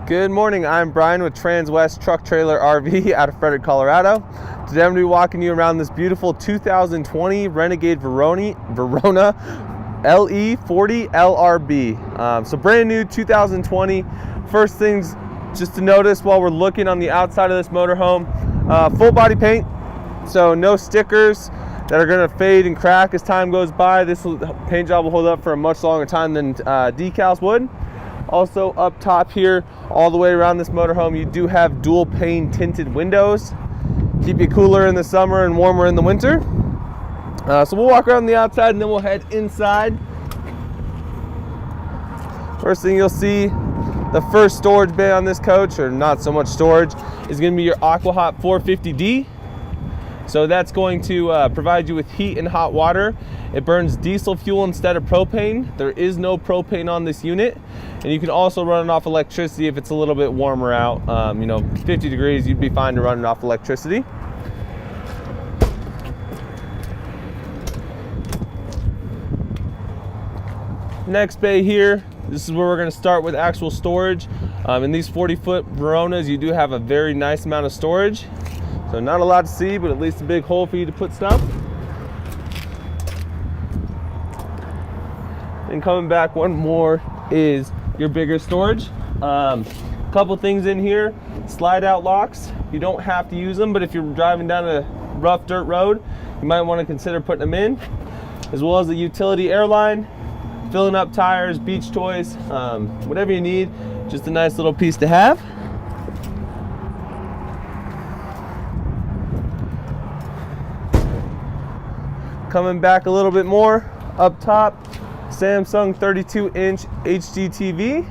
Good morning, I'm Brian with Transwest Truck Trailer RV out of Frederick, Colorado. Today I'm going to be walking you around this beautiful 2020 Renegade Verona LE40 LRB. So brand new 2020. First things just to notice while we're looking on the outside of this motorhome, full body paint, so no stickers that are going to fade and crack as time goes by. This paint job will hold up for a much longer time than decals would. Also up top here, all the way around this motorhome, you do have dual pane tinted windows. Keep you cooler in the summer and warmer in the winter. So we'll walk around the outside and then we'll head inside. First thing you'll see, the first storage bay on this coach, or not so much storage, is going to be your AquaHot 450D. So that's going to provide you with heat and hot water. It burns diesel fuel instead of propane. There is no propane on this unit. And you can also run it off electricity if it's a little bit warmer out. 50 degrees, you'd be fine to run it off electricity. Next bay here, this is where we're going to start with actual storage. In these 40-foot Veronas, you do have a very nice amount of storage. So not a lot to see, but at least a big hole for you to put stuff. And coming back, one more is your bigger storage. Couple things in here, slide out locks. You don't have to use them, but if you're driving down a rough dirt road, you might want to consider putting them in, as well as a utility airline, filling up tires, beach toys, whatever you need. Just a nice little piece to have. Coming back a little bit more, up top, Samsung 32-inch HD TV,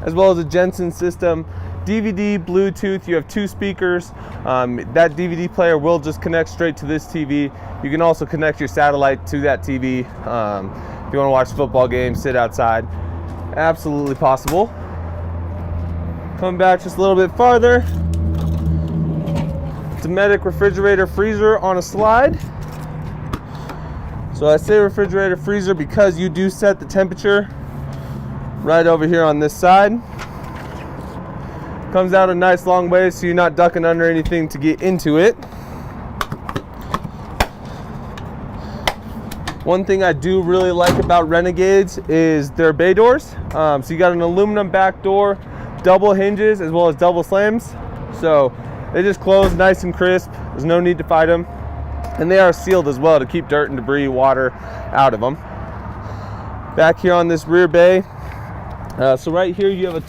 as well as a Jensen system, DVD, Bluetooth. You have 2 speakers. That DVD player will just connect straight to this TV. You can also connect your satellite to that TV if you want to watch football games, sit outside. Absolutely possible. Coming back just a little bit farther, Dometic refrigerator freezer on a slide. So I say refrigerator freezer because you do set the temperature right over here on this side. Comes out a nice long way, so you're not ducking under anything to get into it. One thing I do really like about Renegades is their bay doors. So you got an aluminum back door, double hinges, as well as double slams. So they just close nice and crisp. There's no need to fight them. And they are sealed as well to keep dirt and debris, water out of them. Back here on this rear bay, so right here you have a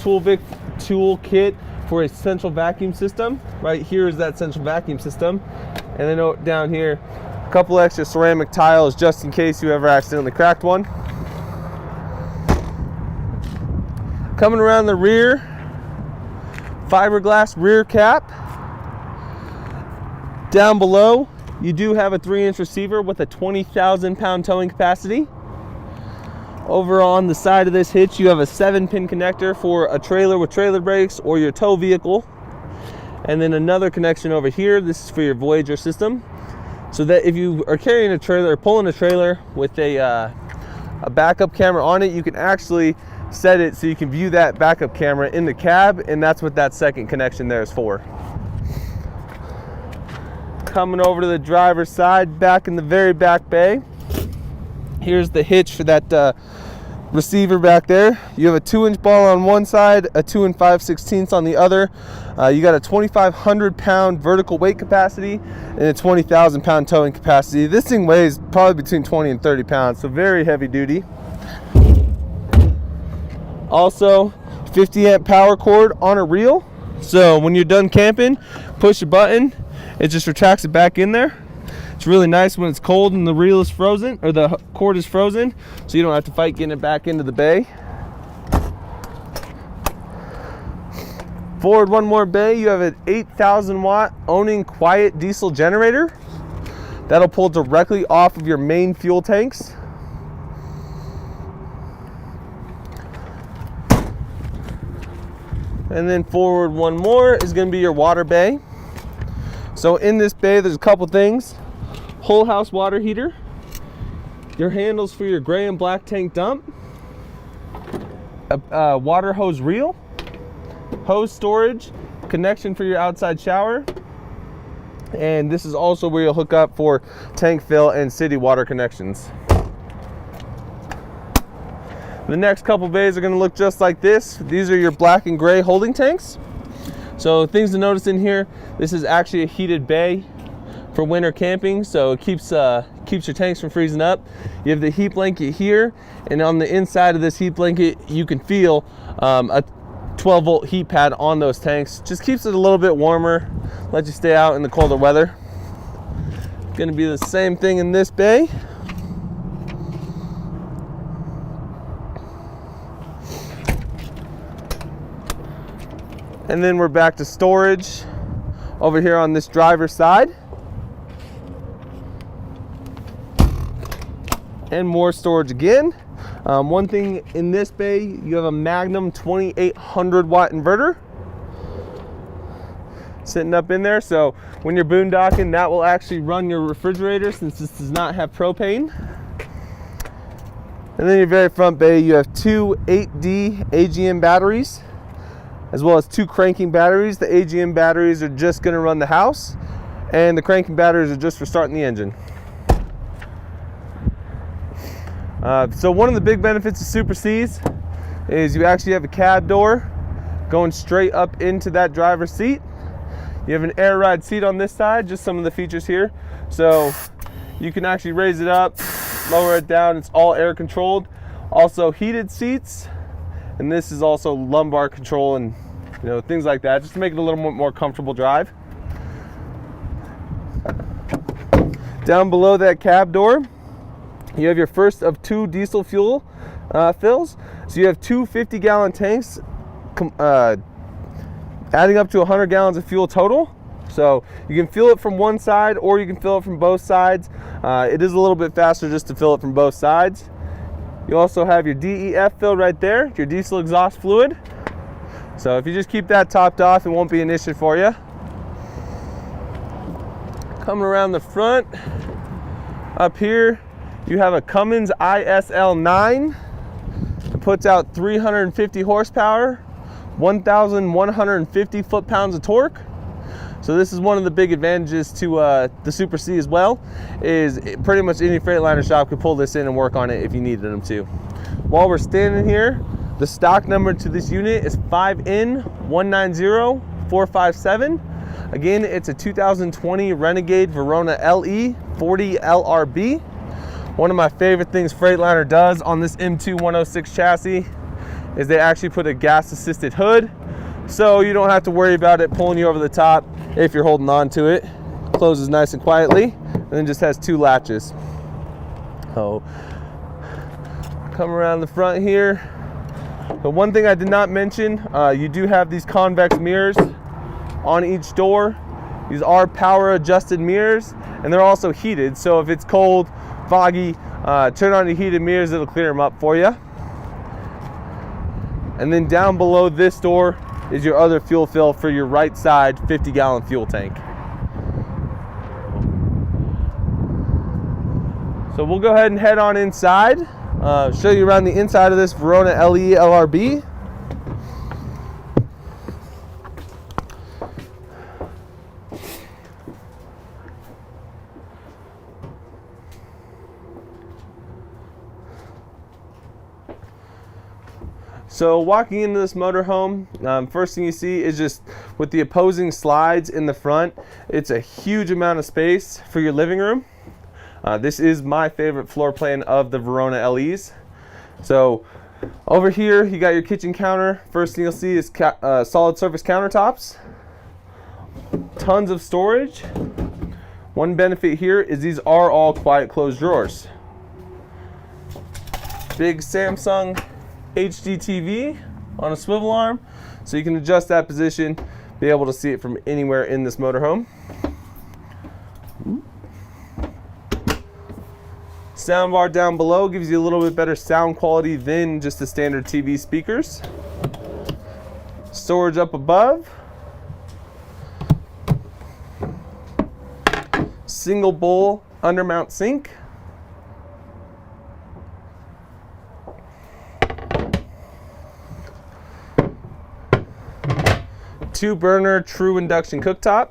tool kit for a central vacuum system. Right here is that central vacuum system. And then down here, a couple extra ceramic tiles just in case you ever accidentally cracked one. Coming around the rear, fiberglass rear cap. Down below, you do have a 3-inch receiver with a 20,000 pound towing capacity. Over on the side of this hitch, you have a 7-pin connector for a trailer with trailer brakes or your tow vehicle. And then another connection over here, this is for your Voyager system. So that if you are carrying a trailer or pulling a trailer with a backup camera on it, you can actually set it so you can view that backup camera in the cab, and that's what that second connection there is for. Coming over to the driver's side, back in the very back bay, here's the hitch for that receiver back there. You have a 2-inch ball on one side, a 2 5/16 on the other. You got a 2,500 pound vertical weight capacity and a 20,000 pound towing capacity. This thing weighs probably between 20 and 30 pounds, so very heavy duty. Also, 50 amp power cord on a reel. So when you're done camping, push a button, it just retracts it back in there. It's really nice when it's cold and the reel is frozen, or the cord is frozen, so you don't have to fight getting it back into the bay. Forward one more bay, you have an 8,000 watt owning quiet diesel generator. That'll pull directly off of your main fuel tanks. And then forward one more is going to be your water bay. So in this bay, there's a couple things. Whole house water heater, your handles for your gray and black tank dump, a water hose reel, hose storage, connection for your outside shower, and this is also where you'll hook up for tank fill and city water connections. The next couple bays are going to look just like this. These are your black and gray holding tanks. So things to notice in here, this is actually a heated bay for winter camping, so it keeps your tanks from freezing up. You have the heat blanket here, and on the inside of this heat blanket you can feel a 12-volt heat pad on those tanks. Just keeps it a little bit warmer, let you stay out in the colder weather. Going to be the same thing in this bay. And then we're back to storage over here on this driver's side. And more storage again. One thing in this bay, you have a Magnum 2800 watt inverter sitting up in there. So when you're boondocking, that will actually run your refrigerator since this does not have propane. And then your very front bay, you have two 8D AGM batteries, as well as two cranking batteries. The AGM batteries are just going to run the house, and the cranking batteries are just for starting the engine. So one of the big benefits of Super C's is you actually have a cab door going straight up into that driver's seat. You have an air ride seat on this side, just some of the features here. So you can actually raise it up, lower it down, it's all air controlled. Also heated seats, and this is also lumbar control and things like that, just to make it a little more comfortable drive. Down below that cab door, you have your first of two diesel fuel fills. So you have two 50-gallon tanks adding up to 100 gallons of fuel total. So you can fill it from one side or you can fill it from both sides. It is a little bit faster just to fill it from both sides. You also have your DEF fill right there, your diesel exhaust fluid. So if you just keep that topped off, it won't be an issue for you. Coming around the front, up here, you have a Cummins ISL9. It puts out 350 horsepower, 1,150 foot-pounds of torque. So this is one of the big advantages to the Super C as well, is pretty much any Freightliner shop could pull this in and work on it if you needed them to. While we're standing here, the stock number to this unit is 5N190457. Again, it's a 2020 Renegade Verona LE 40 LRB. One of my favorite things Freightliner does on this M2 106 chassis is they actually put a gas-assisted hood, so you don't have to worry about it pulling you over the top if you're holding on to it. Closes nice and quietly, and then just has two latches. So, come around the front here. But one thing I did not mention, you do have these convex mirrors on each door. These are power adjusted mirrors, and they're also heated, so if it's cold, foggy, turn on your heated mirrors, it'll clear them up for you. And then down below this door is your other fuel fill for your right side 50-gallon fuel tank. So we'll go ahead and head on inside, show you around the inside of this Verona LE LRB. So walking into this motorhome, first thing you see is just with the opposing slides in the front, it's a huge amount of space for your living room. This is my favorite floor plan of the Verona LEs. So over here, you got your kitchen counter. First thing you'll see is solid surface countertops. Tons of storage. One benefit here is these are all quiet closed drawers. Big Samsung HD TV on a swivel arm, so you can adjust that position, be able to see it from anywhere in this motorhome. Soundbar down below gives you a little bit better sound quality than just the standard TV speakers. Storage up above. Single bowl undermount sink. 2-burner true induction cooktop.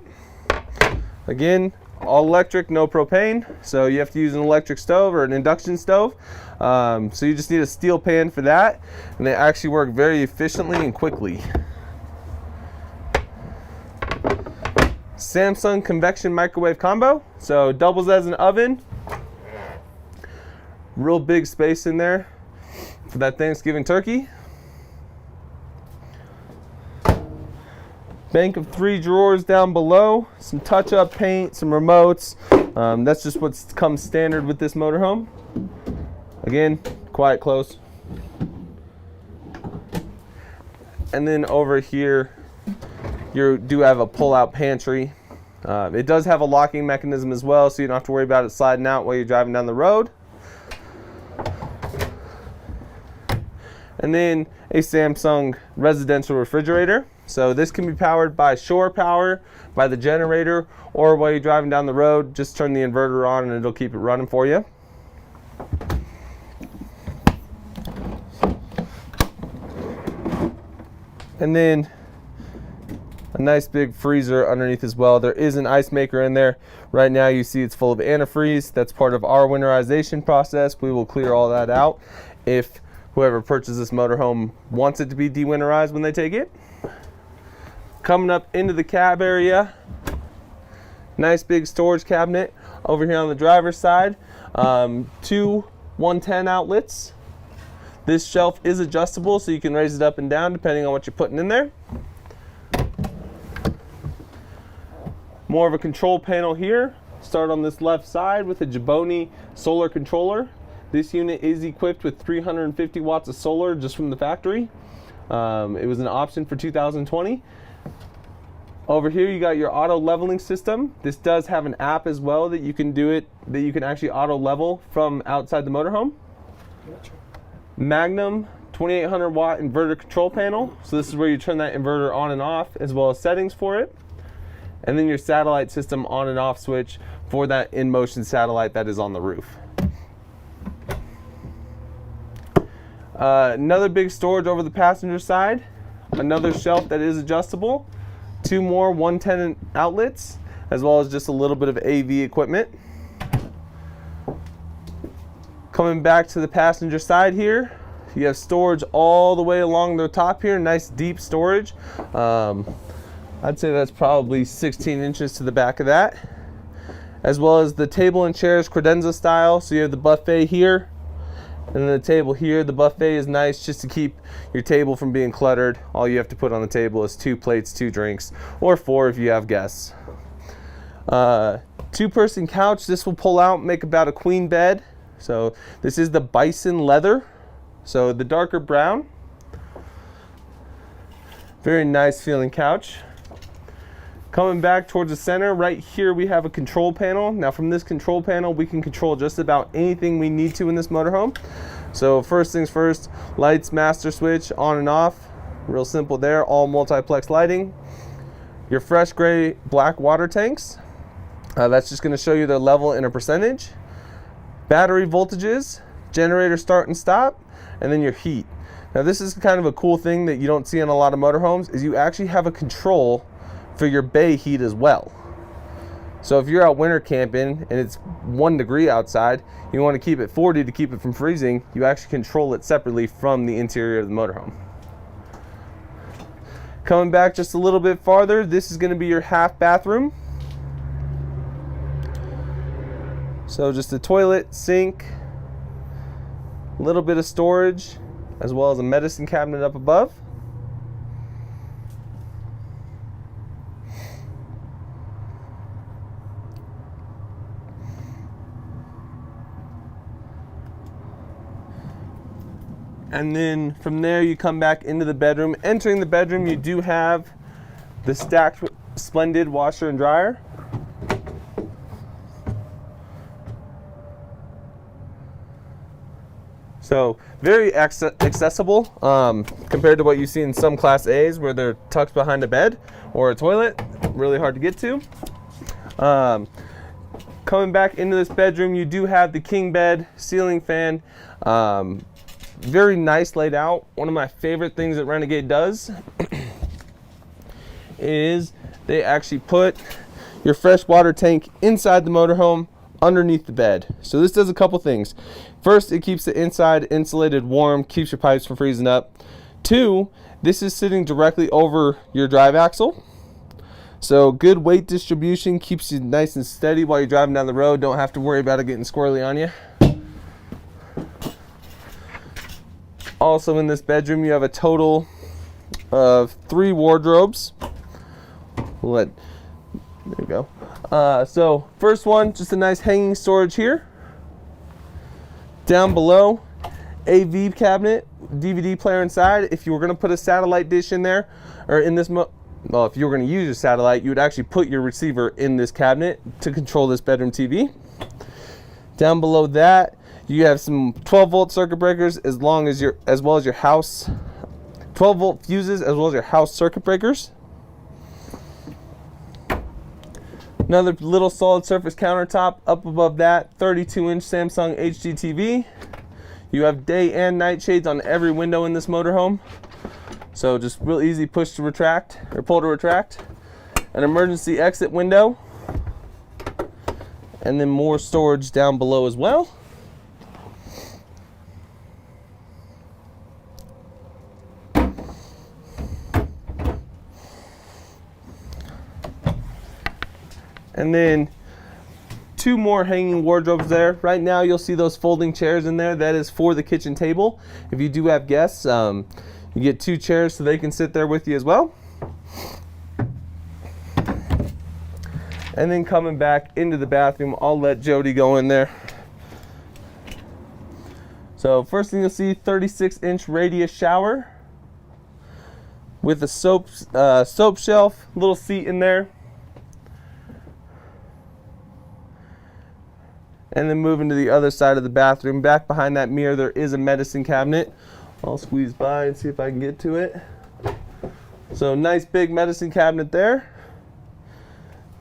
Again, all electric, no propane, so you have to use an electric stove or an induction stove. So you just need a steel pan for that, and they actually work very efficiently and quickly. Samsung convection microwave combo, so doubles as an oven. Real big space in there for that Thanksgiving turkey. Bank of 3 drawers down below, some touch-up paint, some remotes. That's just what comes standard with this motorhome. Again, quiet close. And then over here, you do have a pull-out pantry. It does have a locking mechanism as well, so you don't have to worry about it sliding out while you're driving down the road. And then a Samsung residential refrigerator. So this can be powered by shore power, by the generator, or while you're driving down the road, just turn the inverter on and it'll keep it running for you. And then a nice big freezer underneath as well. There is an ice maker in there. Right now you see it's full of antifreeze. That's part of our winterization process. We will clear all that out if whoever purchases this motorhome wants it to be de-winterized when they take it. Coming up into the cab area, nice big storage cabinet over here on the driver's side. 2 110 outlets. This shelf is adjustable, so you can raise it up and down depending on what you're putting in there. More of a control panel here. Start on this left side with a Jaboni solar controller. This unit is equipped with 350 watts of solar just from the factory. It was an option for 2020. Over here you got your auto leveling system. This does have an app as well that you can actually auto level from outside the motorhome. Magnum 2800 watt inverter control panel. So this is where you turn that inverter on and off, as well as settings for it. And then your satellite system on and off switch for that in-motion satellite that is on the roof. Another big storage over the passenger side. Another shelf that is adjustable. 2 more 110 outlets, as well as just a little bit of AV equipment. Coming back to the passenger side here, you have storage all the way along the top here. Nice deep storage. I'd say that's probably 16 inches to the back of that. As well as the table and chairs credenza style. So you have the buffet here, and then the table here. The buffet is nice just to keep your table from being cluttered. All you have to put on the table is 2 plates, 2 drinks, or 4 if you have guests. 2-person couch. This will pull out, make about a queen bed. So this is the bison leather, so the darker brown. Very nice feeling couch. Coming back towards the center, right here we have a control panel. Now from this control panel, we can control just about anything we need to in this motorhome. So first things first, lights, master switch, on and off. Real simple there, all multiplex lighting. Your fresh gray black water tanks. That's just gonna show you their level in a percentage. Battery voltages, generator start and stop, and then your heat. Now this is kind of a cool thing that you don't see on a lot of motorhomes, is you actually have a control for your bay heat as well. So if you're out winter camping and it's 1 degree outside, you want to keep it 40 to keep it from freezing, you actually control it separately from the interior of the motorhome. Coming back just a little bit farther, this is going to be your half bathroom. So just a toilet, sink, a little bit of storage, as well as a medicine cabinet up above. And then from there you come back into the bedroom. Entering the bedroom, you do have the stacked Splendid washer and dryer. So very accessible compared to what you see in some Class A's where they're tucked behind a bed or a toilet. Really hard to get to. Coming back into this bedroom, you do have the king bed, ceiling fan. Very nice laid out. One of my favorite things that Renegade does is they actually put your freshwater tank inside the motorhome underneath the bed. So this does a couple things. First, it keeps the inside insulated warm, keeps your pipes from freezing up. Two, this is sitting directly over your drive axle. So good weight distribution, keeps you nice and steady while you're driving down the road. Don't have to worry about it getting squirrely on you. Also in this bedroom, you have a total of 3 wardrobes. There you go. So first one, just a nice hanging storage here. Down below, AV cabinet, DVD player inside. If you were going to put a satellite dish in there, or in this, well, if you were going to use a satellite, you would actually put your receiver in this cabinet to control this bedroom TV. Down below that, you have some 12-volt circuit breakers, as well as your house 12-volt fuses, as well as your house circuit breakers. Another little solid surface countertop up above that, 32-inch Samsung HD TV. You have day and night shades on every window in this motorhome. So just real easy push to retract, or pull to retract. An emergency exit window. And then more storage down below as well. And then 2 more hanging wardrobes there. Right now you'll see those folding chairs in there. That is for the kitchen table. If you do have guests, you get 2 chairs so they can sit there with you as well. And then coming back into the bathroom, I'll let Jody go in there. So first thing you'll see, 36-inch radius shower with a soap shelf, little seat in there. And then moving to the other side of the bathroom, back behind that mirror, there is a medicine cabinet. I'll squeeze by and see if I can get to it. So nice big medicine cabinet there.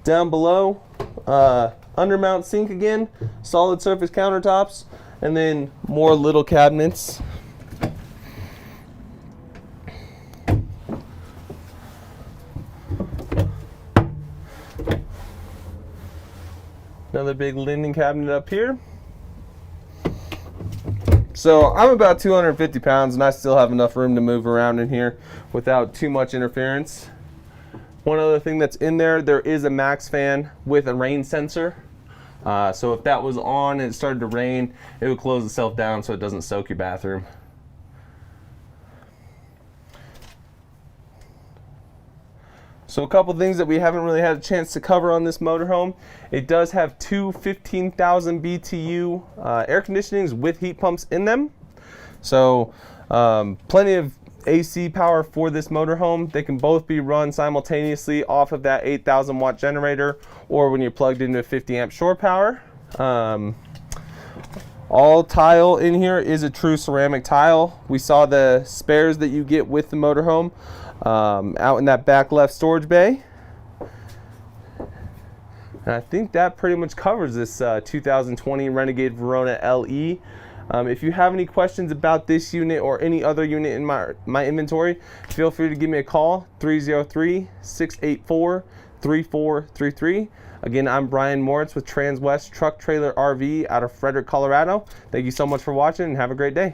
Down below, undermount sink again, solid surface countertops, and then more little cabinets. Another big linen cabinet up here. So I'm about 250 pounds and I still have enough room to move around in here without too much interference. One other thing that's in there, there is a max fan with a rain sensor. So if that was on and it started to rain, it would close itself down so it doesn't soak your bathroom. So a couple things that we haven't really had a chance to cover on this motorhome. It does have 2 15,000 BTU air conditionings with heat pumps in them. So plenty of AC power for this motorhome. They can both be run simultaneously off of that 8,000 watt generator or when you're plugged into a 50 amp shore power. All tile in here is a true ceramic tile. We saw the spares that you get with the motorhome out in that back left storage bay. And I think that pretty much covers this 2020 Renegade Verona LE. If you have any questions about this unit or any other unit in my inventory, feel free to give me a call, 303-684-3433. Again, I'm Brian Moritz with Transwest Truck Trailer RV out of Frederick, Colorado. Thank you so much for watching and have a great day.